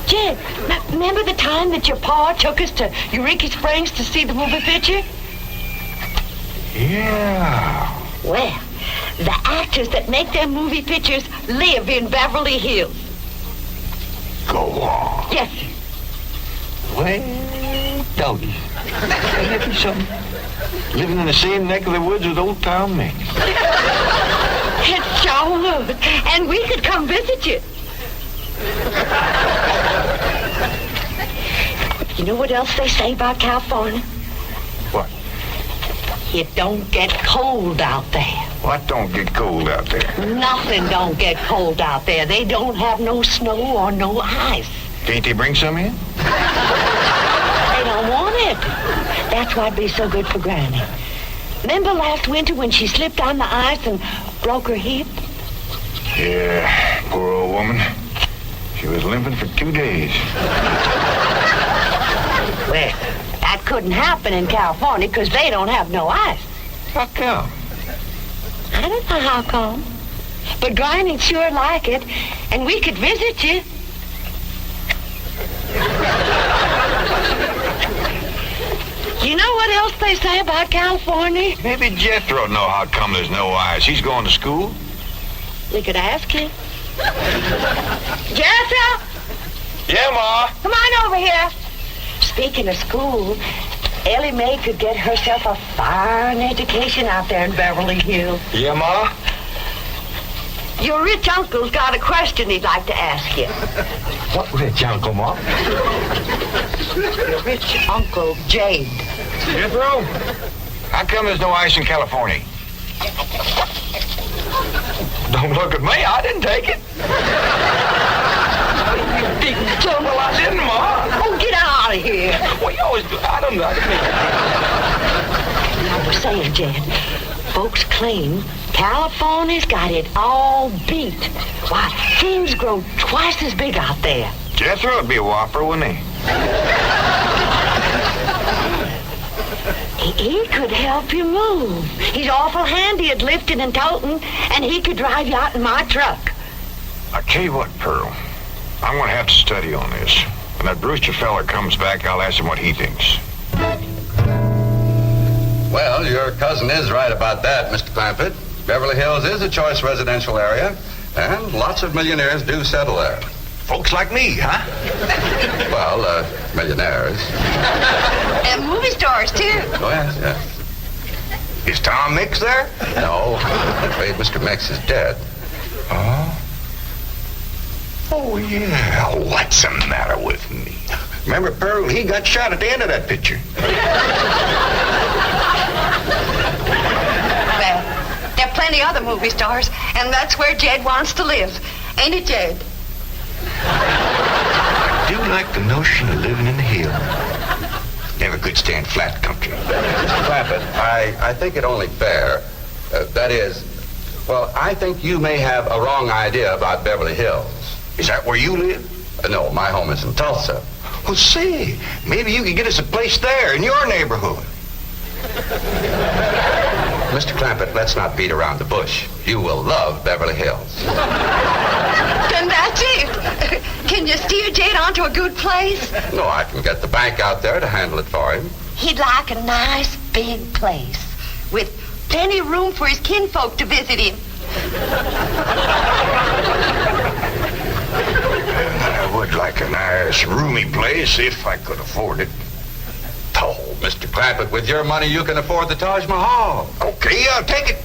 Jed, remember the time that your pa took us to Eureka Springs to see the movie picture? Yeah. Well, the actors that make their movie pictures live in Beverly Hills. Go on. Yes, sir. Well, doggy. Ain't that something? Living in the same neck of the woods with old Tom Mink. It sure would. And we could come visit you. You know what else they say about California? What? It don't get cold out there. What don't get cold out there? Nothing don't get cold out there. They don't have no snow or no ice. Can't they bring some in? They don't want it. That's why'd be so good for Granny. Remember last winter when she slipped on the ice and broke her hip? Yeah, poor old woman. She was limping for 2 days. Well, that couldn't happen in California because they don't have no ice. How come? I don't know how come. But Granny'd sure like it, and we could visit you. You know what else they say about California? Maybe Jethro know how come there's no ice. He's going to school. We could ask him. Jethro! Yeah, Ma. Come on over here. Speaking of school, Elly May could get herself a fine education out there in Beverly Hills. Yeah, Ma? Your rich uncle's got a question he'd like to ask you. What rich uncle, Ma? Your rich Uncle Jade. Jethro? How come there's no ice in California? Don't look at me. I didn't take it. Well, I didn't, Ma. Oh, get out of here. Well, you always do. I don't know. I was saying, Jed, folks claim California's got it all beat. Why, things grow twice as big out there. Jethro would be a whopper, wouldn't he? He could help you move. He's awful handy at lifting and toting, and he could drive you out in my truck. I tell you what, Pearl. I'm going to have to study on this. When that Brewster fella comes back, I'll ask him what he thinks. Well, your cousin is right about that, Mr. Clampett. Beverly Hills is a choice residential area, and lots of millionaires do settle there. Folks like me, huh? Well, millionaires. And movie stars, too. Oh, yes, yes. Is Tom Mix there? No, I'm afraid Mr. Mix is dead. Oh? Oh, yeah. What's the matter with me? Remember, Pearl, he got shot at the end of that picture. Well, there are plenty other movie stars, and that's where Jed wants to live. Ain't it, Jed? I do like the notion of living in the hills. Never could stand flat country. Mr. Clampett, I think it only fair. That is, well, I think you may have a wrong idea about Beverly Hills. Is that where you live? No, my home is in Tulsa. Well, see, maybe you could get us a place there in your neighborhood. Mr. Clampett, let's not beat around the bush. You will love Beverly Hills. Then that's it. Can you steer Jed onto a good place? No, I can get the bank out there to handle it for him. He'd like a nice big place with plenty of room for his kinfolk to visit him. I would like a nice, roomy place if I could afford it. Oh, Mr. Clampett, with your money, you can afford the Taj Mahal. Okay, I'll take it.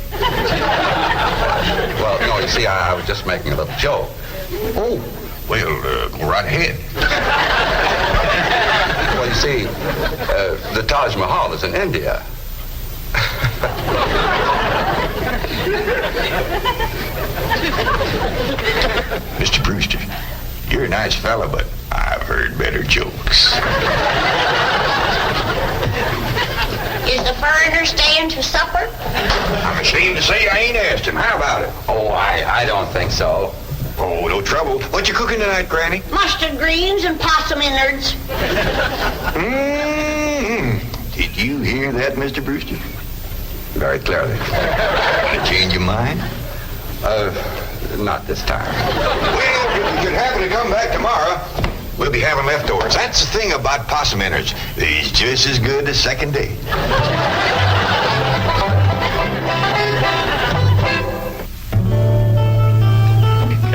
Well, no, you see, I was just making a little joke. Oh, well, go right ahead. Well, you see, the Taj Mahal is in India. Mr. Brewster, you're a nice fella, but I've heard better jokes. Is the foreigner staying to supper? I'm ashamed to say I ain't asked him. How about it? Oh, I don't think so. Oh, no trouble. What you cooking tonight, Granny? Mustard greens and possum innards. Mm-hmm. Did you hear that, Mr. Brewster? Very clearly. Want to change your mind? Not this time. Well, if you could happen to come back tomorrow, We'll be having leftovers. That's the thing about possum innards. They's just as good the second day.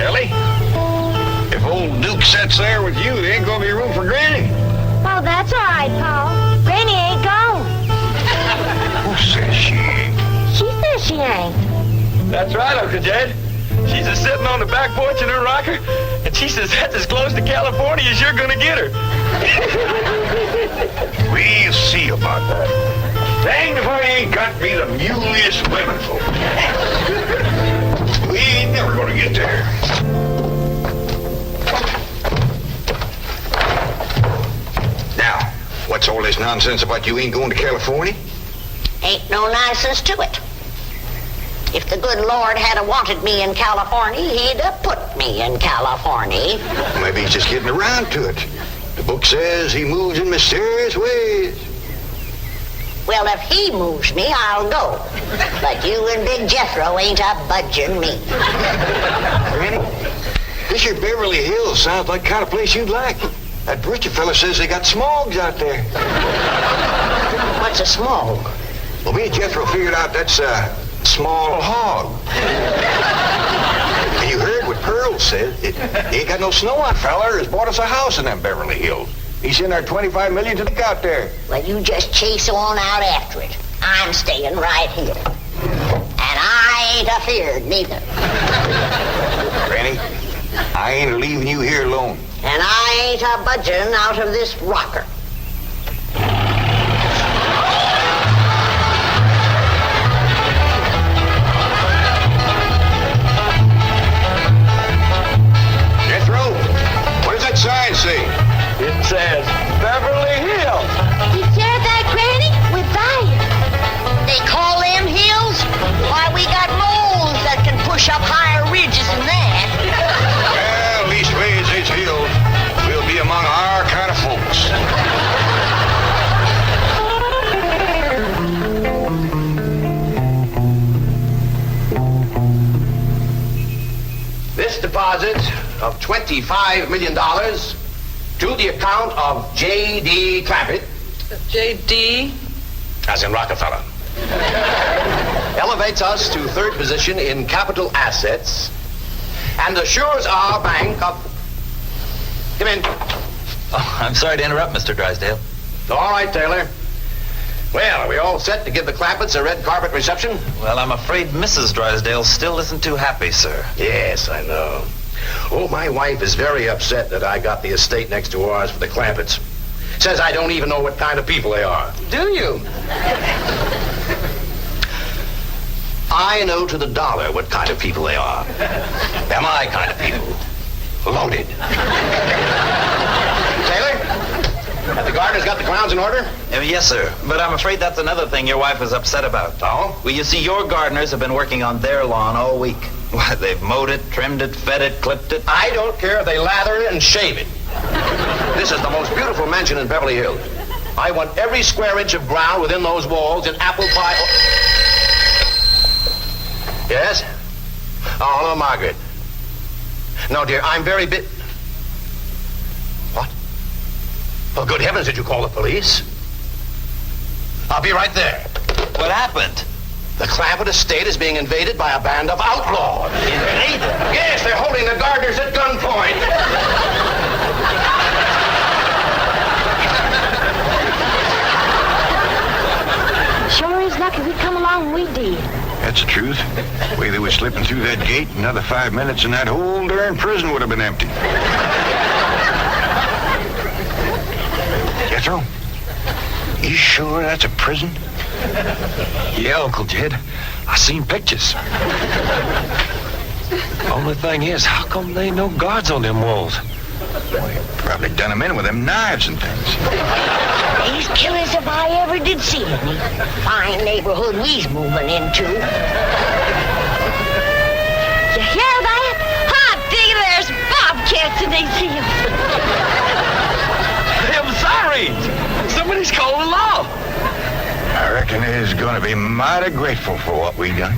Ellie, if old Duke sits there with you, there ain't gonna be room for Granny. Oh, that's all right, Paul. Granny ain't gone. Who says she ain't? She says she ain't. That's right, Uncle Jed. She's just sitting on the back porch in her rocker, and she says that's as close to California as you're gonna get her. We'll see about that. Dang if I ain't got me the muleyest women folk. We ain't never gonna get there. Now, what's all this nonsense about you ain't going to California? Ain't no nonsense to it. If the good Lord had wanted me in California, he'd have put me in California. Maybe he's just getting around to it. The book says he moves in mysterious ways. Well, if he moves me, I'll go. But you and Big Jethro ain't a-budging me. Granny, this here Beverly Hills sounds like the kind of place you'd like. That Bridget fella says they got smogs out there. What's a smog? Well, me and Jethro figured out that's a small hog. And you heard what Pearl said. He ain't got no snow on, fella. Has bought us a house in them Beverly Hills. He's in our $25 million to look out there. Well, you just chase on out after it. I'm staying right here. And I ain't afeard neither. Granny, I ain't leaving you here alone. And I ain't a-budging out of this rocker. Sign say? It says Beverly Hills. You hear that, Granny? We're there. They call them hills? Why, we got moles that can push up higher ridges than that. Well, leastways, these hills will be among our kind of folks. This deposit of $25 million to the account of J.D. Clampett. J.D.? As in Rockefeller. Elevates us to third position in capital assets and assures our bank of... Come in. Oh, I'm sorry to interrupt, Mr. Drysdale. All right, Taylor. Well, are we all set to give the Clampetts a red carpet reception? Well, I'm afraid Mrs. Drysdale still isn't too happy, sir. Yes, I know. Oh, my wife is very upset that I got the estate next to ours for the Clampetts. Says I don't even know what kind of people they are. Do you? I know to the dollar what kind of people they are. They're my kind of people. Loaded. Taylor? Have the gardeners got the grounds in order? Yes, sir. But I'm afraid that's another thing your wife is upset about. Oh? Well, you see, your gardeners have been working on their lawn all week. Why, they've mowed it, trimmed it, fed it, clipped it. I don't care if they lather it and shave it. This is the most beautiful mansion in Beverly Hills. I want every square inch of ground within those walls in apple pie. Yes? Oh, hello, Margaret. No, dear, I'm very What? Oh, good heavens, did you call the police? I'll be right there. What happened? The Clampett estate is being invaded by a band of outlaws. Invaded? Yes, they're holding the gardeners at gunpoint. Sure is lucky we come along when we did. That's the truth. The way they was slipping through that gate, another 5 minutes and that whole darn prison would have been empty. Jethro, you sure that's a prison? Yeah, Uncle Jed. I seen pictures. Only thing is, how come there ain't no guards on them walls? Well, they probably done them in with them knives and things. These killers if I ever did see any. Fine neighborhood we's moving into. You hear that? Hot diggity, there's bobcats in these hills. I'm sorry. Somebody's called the law. I reckon they's gonna be mighty grateful for what we done.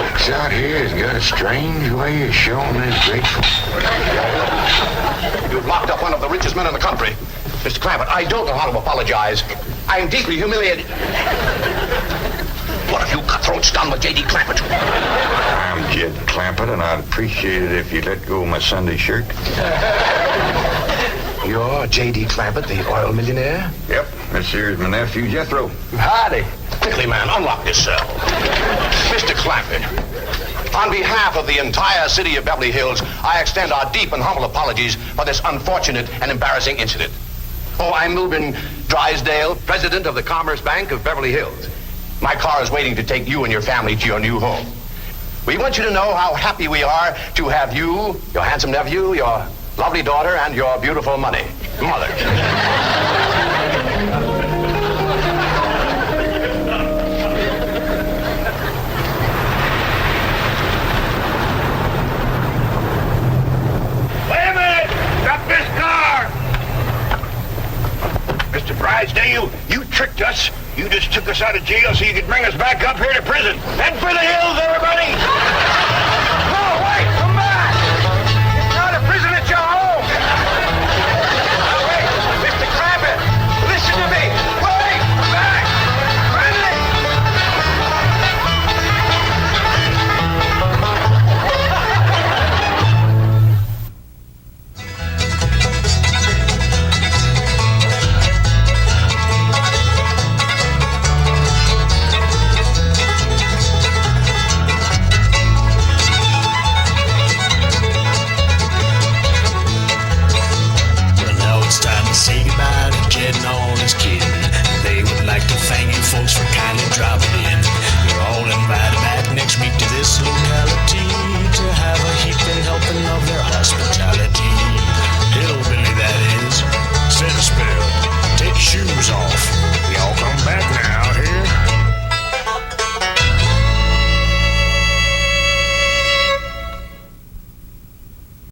Folks out here has got a strange way of showing they're grateful. You've locked up one of the richest men in the country. Mr. Clampett, I don't know how to apologize. I am deeply humiliated. What have you cutthroats done with J.D. Clampett? I'm Jed Clampett, and I'd appreciate it if you'd let go of my Sunday shirt. You're J.D. Clampett, the oil millionaire? Yep, this here's my nephew, Jethro. Howdy. Quickly, man, unlock this cell. Mr. Clampett, on behalf of the entire city of Beverly Hills, I extend our deep and humble apologies for this unfortunate and embarrassing incident. Oh, I'm Milburn Drysdale, president of the Commerce Bank of Beverly Hills. My car is waiting to take you and your family to your new home. We want you to know how happy we are to have you, your handsome nephew, your lovely daughter, and your beautiful mother. Wait a minute! Stop this car! Mr. Drysdale, you tricked us. You just took us out of jail so you could bring us back up here to prison. Head for the hills, everybody!